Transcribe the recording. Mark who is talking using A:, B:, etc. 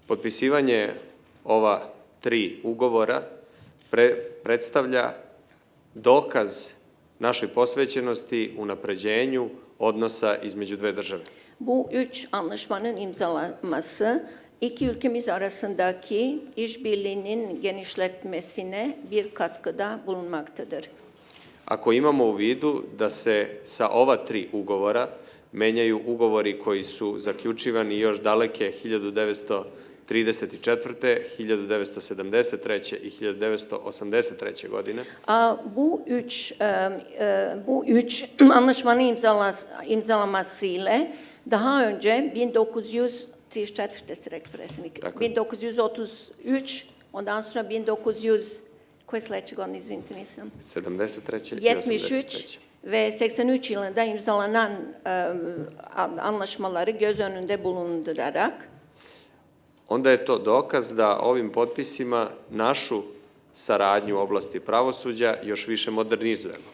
A: Potpisivanje ova 3 ugovora predstavlja dokaz našoj posvećenosti unapređenju odnosa između dve države.
B: Bu 3 anlaşmanın imzalanması iki ülkemiz arasındaki işbirliğinin genişletmesine bir katkıda bulunmaktadır.
A: Ako imamo u vidu da se sa ova 3 ugovora menjaju ugovori koji su zaključivani još daleke 1934., 1973. i 1983. godine.
B: Bu üç anlaşmanın imzalamasıyla daha önce 1933, ondan sonra 1900, koje sledeće godine, izvinite, nisam.
A: 73. i
B: 73 ve 83 yılında imzalanan anlaşmaları göz önünde bulundurarak
A: onda je to dokaz da ovim potpisima našu saradnju u oblasti pravosuđa još više modernizujemo.